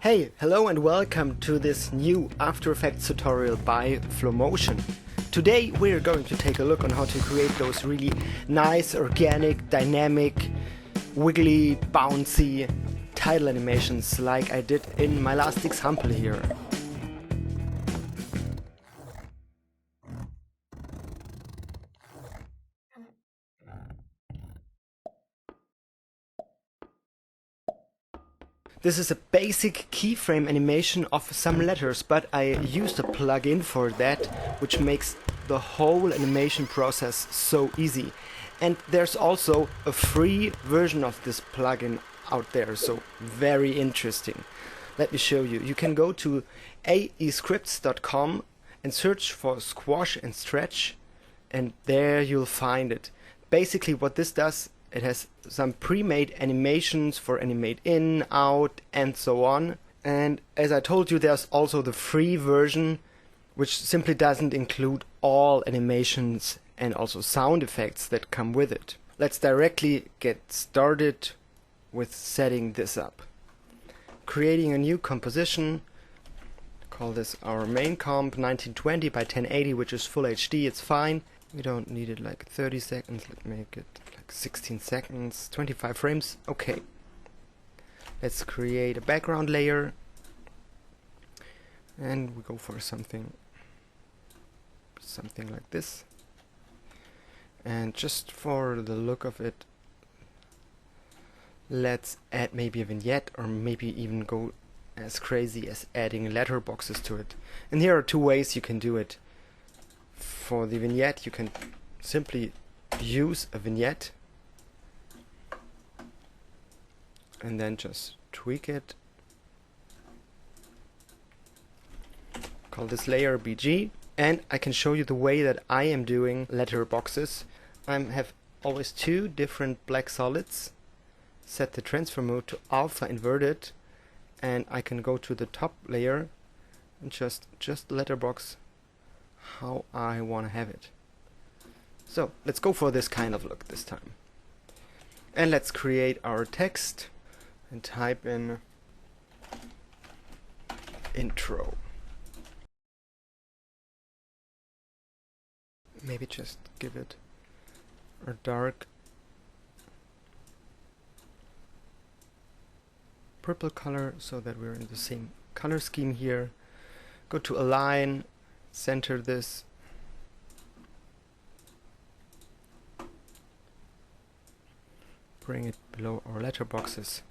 Hey, hello and welcome to this new After Effects tutorial by flomotion. Today we're going to take a look on how to create those really nice, organic, dynamic, wiggly, bouncy title animations like I did in my last example here. This is a basic keyframe animation of some letters, but I used a plugin for that, which makes the whole animation process so easy. And there's also a free version of this plugin out there, so very interesting. Let me show you. You can go to aescripts.com and search for squash and stretch, and there you'll find it. Basically what this does, it has some pre-made animations for animate in, out, and so on. And as I told you, there's also the free version, which simply doesn't include all animations and also sound effects that come with it. Let's directly get started with setting this up. Creating a new composition. Call this our main comp, 1920 by 1080, which is full HD, it's fine. We don't need it like 30 seconds, let's make it like 16 seconds, 25 frames, okay. Let's create a background layer and we go for something like this. And just for the look of it, let's add maybe a vignette, or maybe even go as crazy as adding letterboxes to it. And here are two ways you can do it. For the vignette, you can simply use a vignette and then just tweak it. Call this layer BG, and I can show you the way that I am doing letterboxes. I have always two different black solids. Set the transfer mode to alpha inverted, and I can go to the top layer and just letterbox how I want to have it. So let's go for this kind of look this time. And let's create our text and type in intro. Maybe just give it a dark purple color so that we're in the same color scheme here. Go to align, center this, bring it below our letterboxes,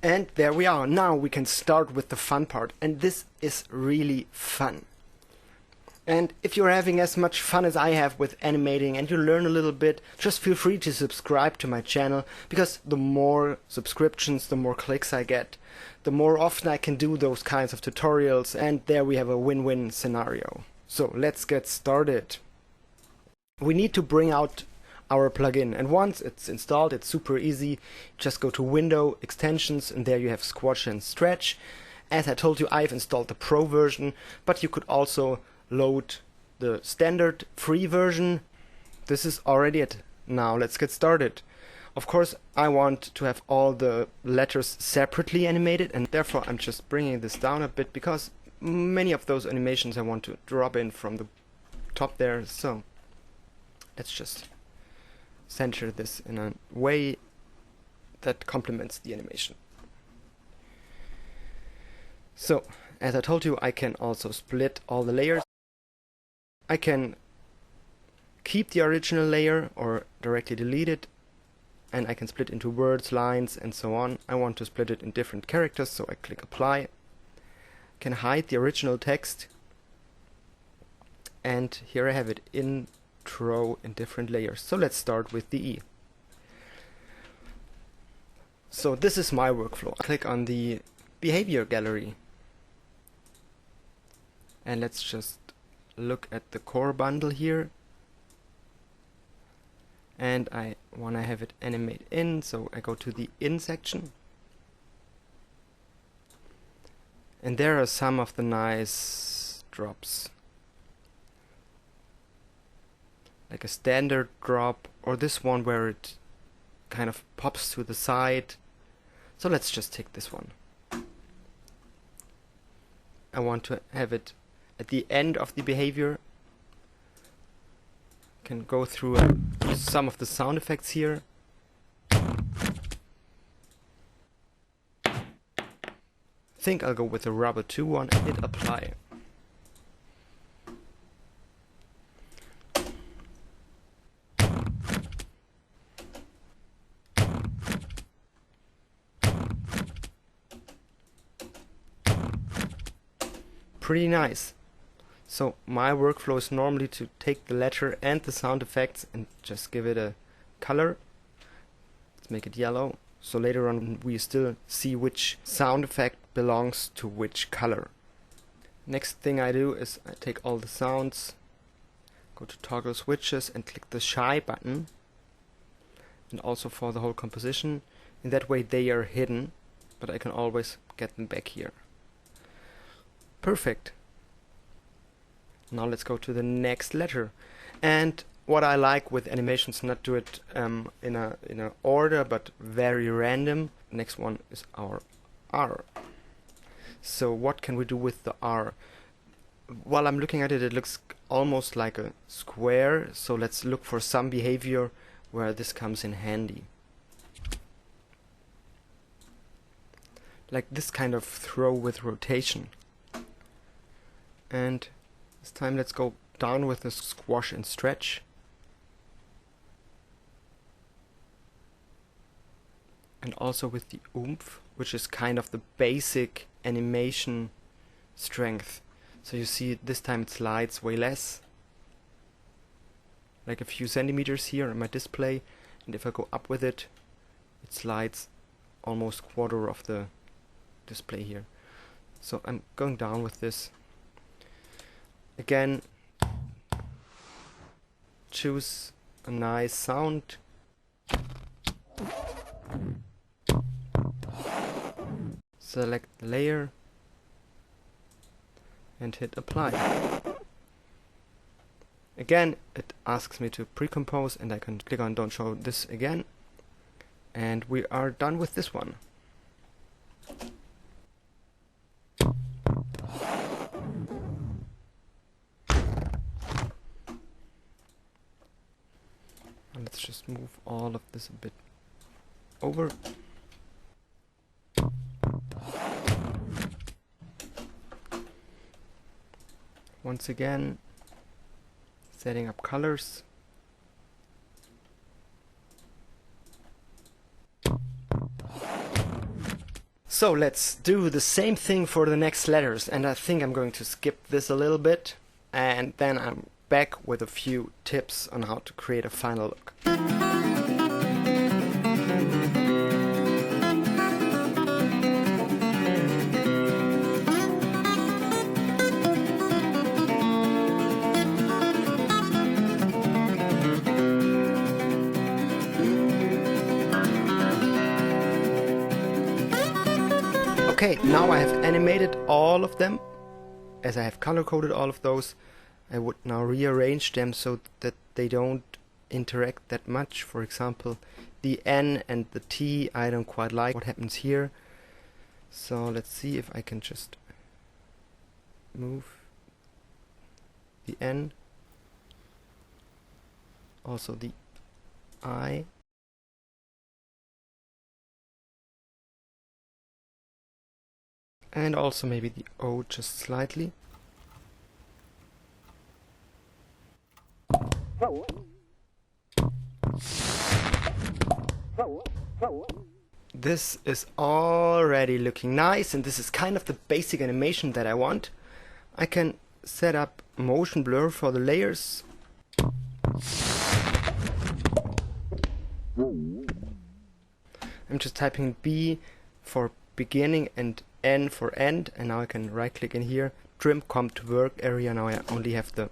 and there we are. Now we can start with the fun part, and this is really fun. And if you're having as much fun as I have with animating and you learn a little bit, just feel free to subscribe to my channel, because the more subscriptions, the more clicks I get, the more often I can do those kinds of tutorials, and there we have a win-win scenario. So let's get started. We need to bring out our plugin, and once it's installed, it's super easy. Just go to Window, Extensions, and there you have Squash and Stretch. As I told you, I've installed the Pro version, but you could also load the standard free version. This is already it. Now let's get started. Of course, I want to have all the letters separately animated, and therefore I'm just bringing this down a bit, because many of those animations I want to drop in from the top there. So let's just center this in a way that complements the animation. So as I told you, I can also split all the layers. I can keep the original layer or directly delete it, and I can split into words, lines, and so on. I want to split it in different characters, so I click apply. Can hide the original text, and here I have it, intro in different layers. So let's start with the E. So this is my workflow. Click on the behavior gallery, and let's just look at the core bundle here, and I want to have it animate in, so I go to the in section, and there are some of the nice drops, like a standard drop, or this one where it kind of pops to the side. So let's just take this one. I want to have it at the end of the behavior. Can go through some of the sound effects here. I think I'll go with the rubber 2 one and hit apply. Pretty nice. So my workflow is normally to take the letter and the sound effects and just give it a color. Let's make it yellow. So later on we still see which sound effect belongs to which color. Next thing I do is I take all the sounds, go to toggle switches and click the shy button. And also for the whole composition. In that way they are hidden, but I can always get them back here. Perfect. Now let's go to the next letter. And what I like with animations, not do it in a order, but very random. Next one is our R. So what can we do with the R? While I'm looking at it, it looks almost like a square. So let's look for some behavior where this comes in handy. Like this kind of throw with rotation. And this time let's go down with the squash and stretch. And also with the oomph, which is kind of the basic animation strength. So you see this time it slides way less, like a few centimeters here on my display, and if I go up with it, it slides almost quarter of the display here. So I'm going down with this. Again, choose a nice sound. Select the layer and hit apply. Again, it asks me to pre-compose and I can click on don't show this again. And we are done with this one. And let's just move all of this a bit over. Once again, setting up colors. So let's do the same thing for the next letters, and I think I'm going to skip this a little bit, and then I'm back with a few tips on how to create a final look. Okay, now I have animated all of them, as I have color coded all of those. I would now rearrange them so that they don't interact that much. For example, the N and the T, I don't quite like what happens here. So let's see if I can just move the N. Also the I. And also maybe the O just slightly. This is already looking nice, and this is kind of the basic animation that I want. I can set up motion blur for the layers. I'm just typing B for beginning and N for end, and now I can right click in here, trim comp to work area. Now I only have the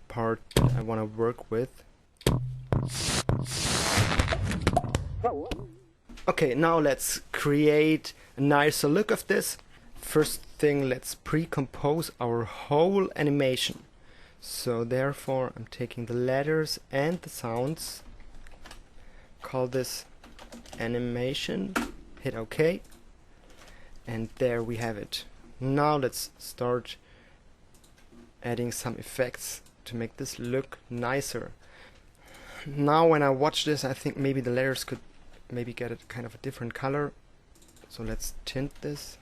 part that I want to work with. Okay, now let's create a nicer look of this. First thing, let's pre-compose our whole animation. So therefore I'm taking the letters and the sounds, call this animation, hit OK. And there we have it. Now let's start adding some effects to make this look nicer. Now when I watch this, I think maybe the layers could maybe get a kind of a different color. So let's tint this.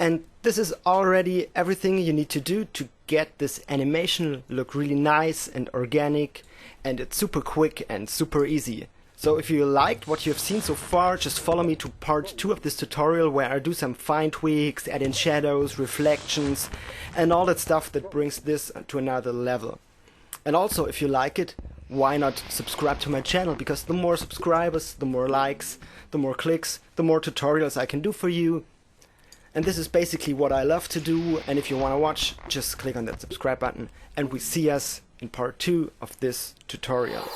And this is already everything you need to do to get this animation look really nice and organic, and it's super quick and super easy. So if you liked what you have seen so far, just follow me to part 2 of this tutorial where I do some fine tweaks, add in shadows, reflections, and all that stuff that brings this to another level. And also, if you like it, why not subscribe to my channel? Because the more subscribers, the more likes, the more clicks, the more tutorials I can do for you. And this is basically what I love to do, and if you want to watch, just click on that subscribe button, and we see us in part 2 of this tutorial.